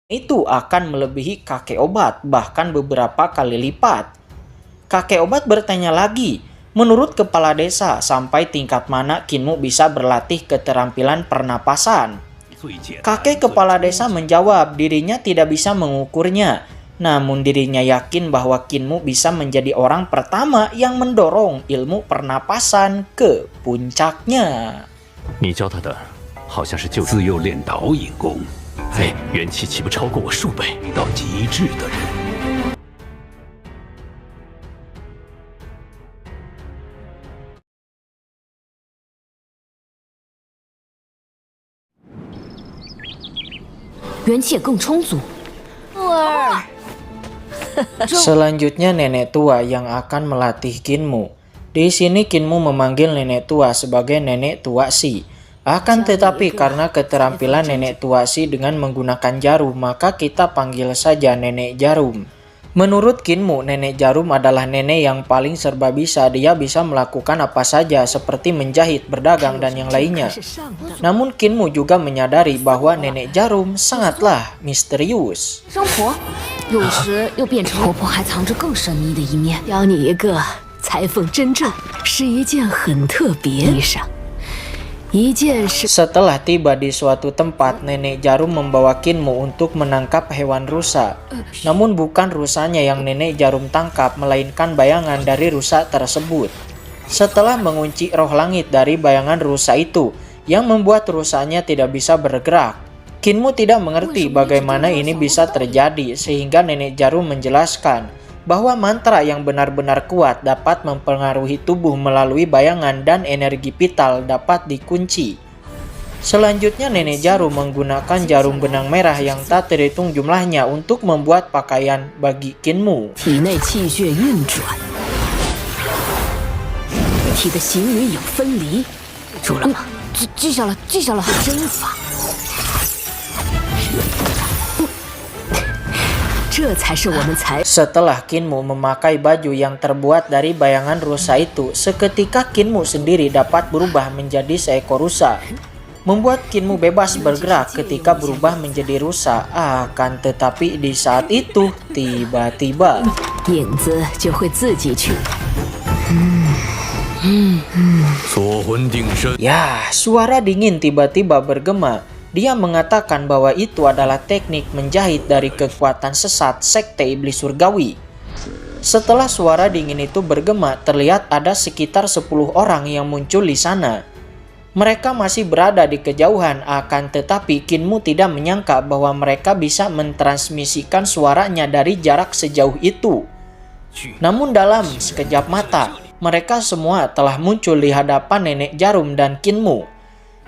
itu akan melebihi kakek obat, bahkan beberapa kali lipat. Kakek obat bertanya lagi, menurut kepala desa, sampai tingkat mana Kinmu bisa berlatih keterampilan pernapasan? Kakek kepala desa menjawab dirinya tidak bisa mengukurnya, namun dirinya yakin bahwa Kinmu bisa menjadi orang pertama yang mendorong ilmu pernapasan ke puncaknya. 你教他的好像是自幼练导引功，元气岂不超过我数倍？到极致的人。元气也更充足。木儿， Selanjutnya nenek tua yang akan melatih Kinmu. Di sini Kinmu memanggil nenek tua sebagai nenek tua Si. Akan tetapi karena keterampilan nenek tua Si dengan menggunakan jarum, maka kita panggil saja nenek jarum. Menurut Kinmu, nenek jarum adalah nenek yang paling serba bisa. Dia bisa melakukan apa saja seperti menjahit, berdagang, dan yang lainnya. Namun Kinmu juga menyadari bahwa nenek jarum sangatlah misterius. 生婆，有时又变成婆婆，还藏着更神秘的一面。教你一个裁缝真正是一件很特别的衣裳。 Setelah tiba di suatu tempat, nenek jarum membawa Kinmu untuk menangkap hewan rusa. Namun bukan rusanya yang nenek jarum tangkap, melainkan bayangan dari rusa tersebut. Setelah mengunci roh langit dari bayangan rusa itu, yang membuat rusanya tidak bisa bergerak, Kinmu tidak mengerti bagaimana ini bisa terjadi, sehingga nenek jarum menjelaskan bahwa mantra yang benar-benar kuat dapat mempengaruhi tubuh melalui bayangan dan energi vital dapat dikunci. Selanjutnya nenek jarum menggunakan jarum benang merah yang tak terhitung jumlahnya untuk membuat pakaian bagi Kinmu. 体内气血运转，体的形与影分离，住了吗？记下了，记下了。针法，这才是我们才。 Setelah Kinmu memakai baju yang terbuat dari bayangan rusa itu, seketika Kinmu sendiri dapat berubah menjadi seekor rusa. Membuat Kinmu bebas bergerak ketika berubah menjadi rusa. Akan tetapi di saat itu, tiba-tiba 影子就会自己去。 Ya, suara dingin tiba-tiba bergema. Dia mengatakan bahwa itu adalah teknik menjahit dari kekuatan sesat sekte iblis surgawi. Setelah suara dingin itu bergema, terlihat ada sekitar 10 orang yang muncul di sana. Mereka masih berada di kejauhan, akan tetapi Kinmu tidak menyangka bahwa mereka bisa mentransmisikan suaranya dari jarak sejauh itu. Namun dalam sekejap mata, mereka semua telah muncul di hadapan nenek jarum dan Kinmu.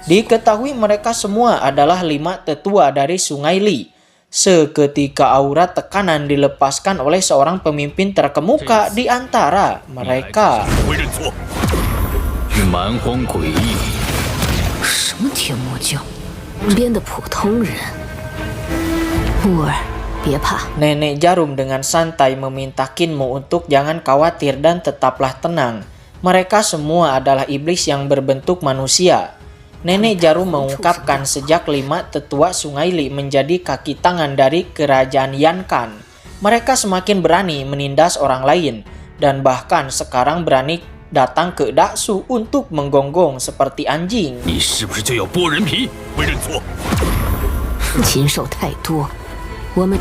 Diketahui mereka semua adalah 5 tetua dari Sungai Li. Seketika aura tekanan dilepaskan oleh seorang pemimpin terkemuka di antara mereka. 什么天魔教，编的普通人。木儿，别怕。 Nenek jarum dengan santai meminta Kinmu untuk jangan khawatir dan tetaplah tenang. Mereka semua adalah iblis yang berbentuk manusia. Nenek jarum mengungkapkan sejak 5 tetua Sungai Li menjadi kaki tangan dari kerajaan Yankan, mereka semakin berani menindas orang lain, dan bahkan sekarang berani datang ke Daksu untuk menggonggong seperti anjing. 你是不是就要剥人皮？会认错？禽兽太多，我们，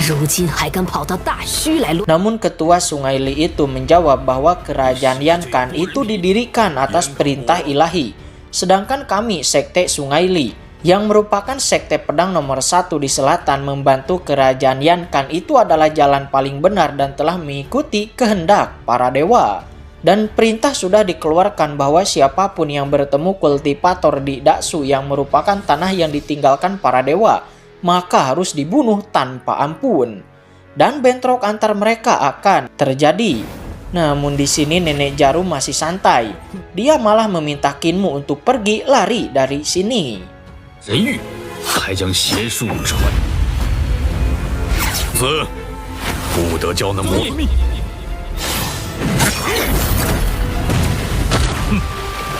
如今还敢跑到大虚来乱。 Namun ketua Sungai Li itu menjawab bahwa kerajaan Yankan itu didirikan atas perintah ilahi. Sedangkan kami sekte Sungai Li, yang merupakan sekte pedang nomor 1 di selatan, membantu kerajaan Yankan itu adalah jalan paling benar dan telah mengikuti kehendak para dewa. Dan perintah sudah dikeluarkan bahwa siapapun yang bertemu kultivator di Daksu yang merupakan tanah yang ditinggalkan para dewa, maka harus dibunuh tanpa ampun. Dan bentrok antar mereka akan terjadi. Namun di sini nenek jarum masih santai. Dia malah meminta Kinmu untuk pergi lari dari sini. 人欲还将邪术传，子不得教那魔秘。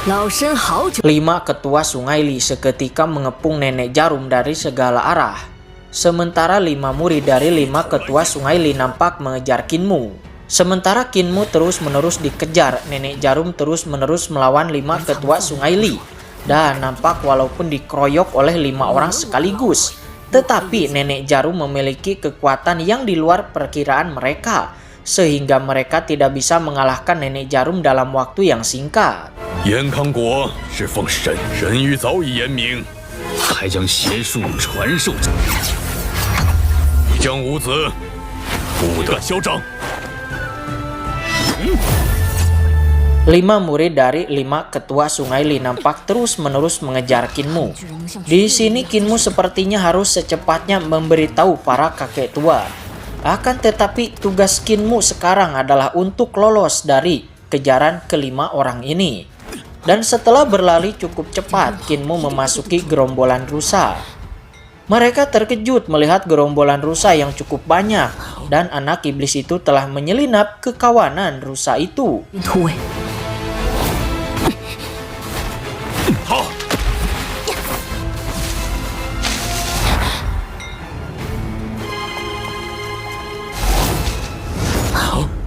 老身好久。 5 ketua Sungai Li seketika mengepung Nenek Jarum dari segala arah. Sementara 5 murid dari 5 ketua Sungai Li nampak mengejar Kinmu. Sementara Kinmu terus-menerus dikejar, Nenek Jarum terus-menerus melawan 5 ketua Sungai Li. Dan nampak walaupun dikeroyok oleh 5 orang sekaligus, tetapi Nenek Jarum memiliki kekuatan yang di luar perkiraan mereka, sehingga mereka tidak bisa mengalahkan Nenek Jarum dalam waktu yang singkat. 延康国是奉神谕早已言明，还将邪术传授。你将无子，不得嚣张。 5 murid dari 5 ketua Sungai Li nampak terus-menerus mengejar Kinmu. Di sini Kinmu sepertinya harus secepatnya memberitahu para kakek tua. Akan tetapi tugas Kinmu sekarang adalah untuk lolos dari kejaran ke-5 orang ini. Dan setelah berlari cukup cepat, Kinmu memasuki gerombolan rusa. Mereka terkejut melihat gerombolan rusa yang cukup banyak, dan anak iblis itu telah menyelinap ke kawanan rusa itu. 突围， 好，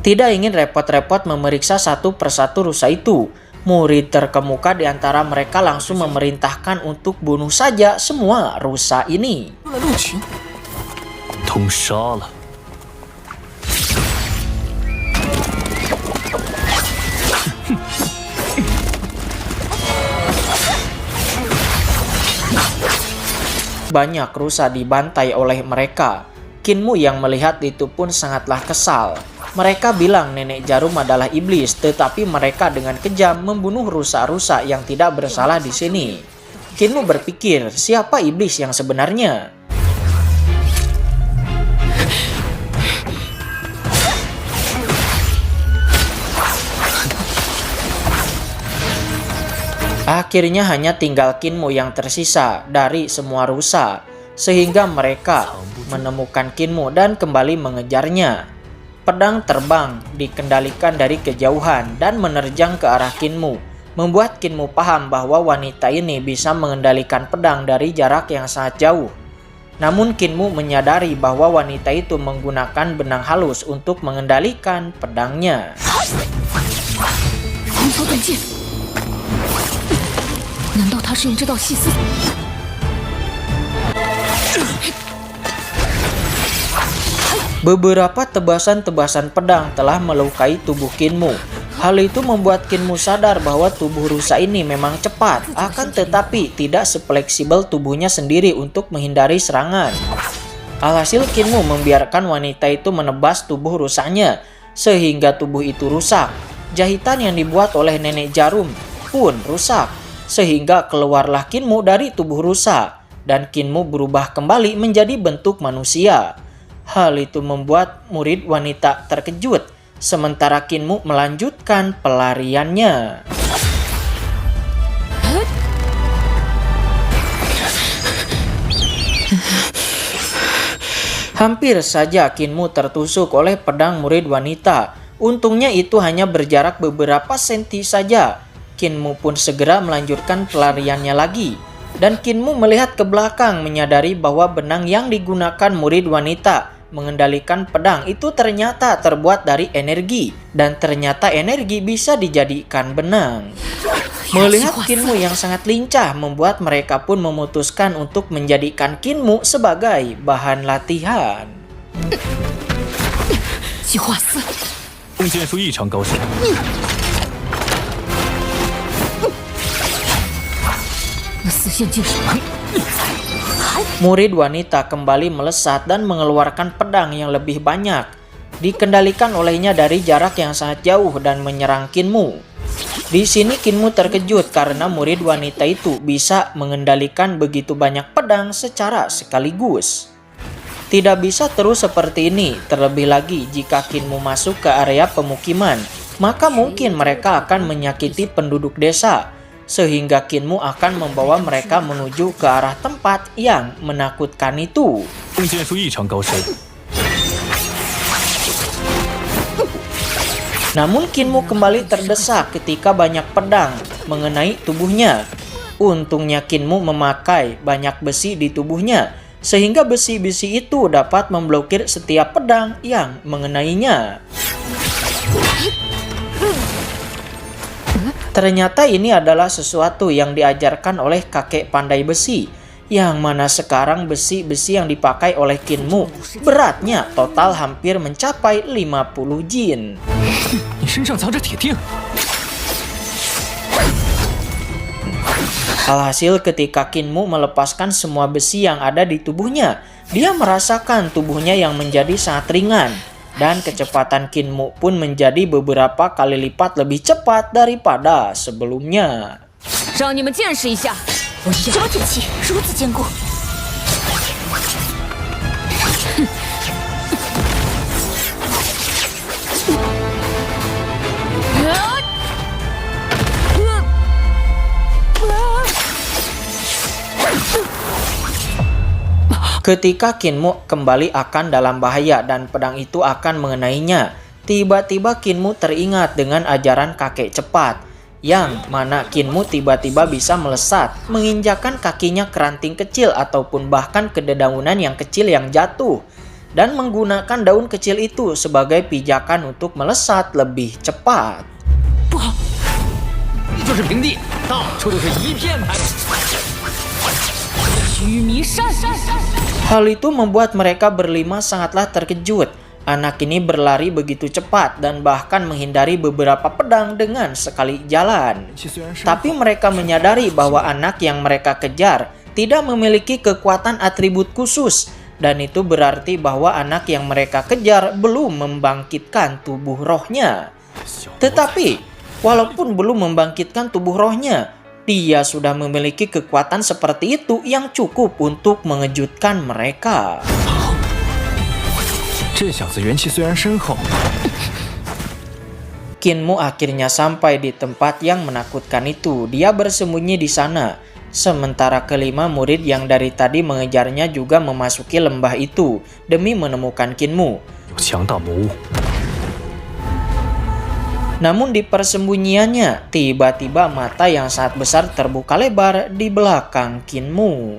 Tidak ingin repot-repot memeriksa satu persatu rusa itu, murid terkemuka di antara mereka langsung memerintahkan untuk bunuh saja semua rusa ini. 入了鹿群，通杀了。 Banyak rusa dibantai oleh mereka. Kinmu yang melihat itu pun sangatlah kesal. Mereka bilang Nenek Jarum adalah iblis, tetapi mereka dengan kejam membunuh rusa-rusa yang tidak bersalah di sini. Kinmu berpikir, siapa iblis yang sebenarnya? Akhirnya hanya tinggal Kinmu yang tersisa dari semua rusa, sehingga mereka menemukan Kinmu dan kembali mengejarnya. Pedang terbang dikendalikan dari kejauhan dan menerjang ke arah Kinmu, membuat Kinmu paham bahwa wanita ini bisa mengendalikan pedang dari jarak yang sangat jauh. Namun Kinmu menyadari bahwa wanita itu menggunakan benang halus untuk mengendalikan pedangnya. 狂操断剑，难道他是用这道细丝？ Beberapa tebasan-tebasan pedang telah melukai tubuh Kinmu. Hal itu membuat Kinmu sadar bahwa tubuh rusa ini memang cepat, akan tetapi tidak sefleksibel tubuhnya sendiri untuk menghindari serangan. Alhasil Kinmu membiarkan wanita itu menebas tubuh rusanya, sehingga tubuh itu rusak. Jahitan yang dibuat oleh Nenek Jarum pun rusak, sehingga keluarlah Kinmu dari tubuh rusa, dan Kinmu berubah kembali menjadi bentuk manusia. Hal itu membuat murid wanita terkejut, sementara Kinmu melanjutkan pelariannya. Hampir saja Kinmu tertusuk oleh pedang murid wanita. Untungnya itu hanya berjarak beberapa senti saja. Kinmu pun segera melanjutkan pelariannya lagi. Dan Kinmu melihat ke belakang menyadari bahwa benang yang digunakan murid wanita mengendalikan pedang itu ternyata terbuat dari energi, dan ternyata energi bisa dijadikan benang. Melihat Kinmu yang sangat lincah membuat mereka pun memutuskan untuk menjadikan Kinmu sebagai bahan latihan. 计划4， 弓箭术异常高深。 那丝线竟什么？ Murid wanita kembali melesat dan mengeluarkan pedang yang lebih banyak. Dikendalikan olehnya dari jarak yang sangat jauh dan menyerang Kinmu. Di sini Kinmu terkejut karena murid wanita itu bisa mengendalikan begitu banyak pedang secara sekaligus. Tidak bisa terus seperti ini, terlebih lagi jika Kinmu masuk ke area pemukiman, maka mungkin mereka akan menyakiti penduduk desa. Sehingga Kinmu akan membawa mereka menuju ke arah tempat yang menakutkan itu. 弓箭术异常高深。 Namun Kinmu kembali terdesak ketika banyak pedang mengenai tubuhnya. Untungnya Kinmu memakai banyak besi di tubuhnya, sehingga besi-besi itu dapat memblokir setiap pedang yang mengenainya. Ternyata ini adalah sesuatu yang diajarkan oleh kakek pandai besi, yang mana sekarang besi-besi yang dipakai oleh Kinmu beratnya total hampir mencapai 50 jin. Alhasil ketika Kinmu melepaskan semua besi yang ada di tubuhnya, dia merasakan tubuhnya yang menjadi sangat ringan. Dan kecepatan Kinmu pun menjadi beberapa kali lipat lebih cepat daripada sebelumnya. Ketika Kinmu kembali akan dalam bahaya dan pedang itu akan mengenainya, tiba-tiba Kinmu teringat dengan ajaran kakek cepat, yang mana Kinmu tiba-tiba bisa melesat, menginjakan kakinya ke ranting kecil ataupun bahkan ke dedaunan yang kecil yang jatuh, dan menggunakan daun kecil itu sebagai pijakan untuk melesat lebih cepat. Hal itu membuat mereka berlima sangatlah terkejut. Anak ini berlari begitu cepat dan bahkan menghindari beberapa pedang dengan sekali jalan. Tapi mereka menyadari bahwa anak yang mereka kejar tidak memiliki kekuatan atribut khusus. Dan itu berarti bahwa anak yang mereka kejar belum membangkitkan tubuh rohnya. Tetapi, walaupun belum membangkitkan tubuh rohnya, dia sudah memiliki kekuatan seperti itu yang cukup untuk mengejutkan mereka. Kinmu akhirnya sampai di tempat yang menakutkan itu. Dia bersembunyi di sana. Sementara kelima murid yang dari tadi mengejarnya juga memasuki lembah itu demi menemukan Kinmu. Namun di persembunyiannya, tiba-tiba mata yang sangat besar terbuka lebar di belakang Kinmu.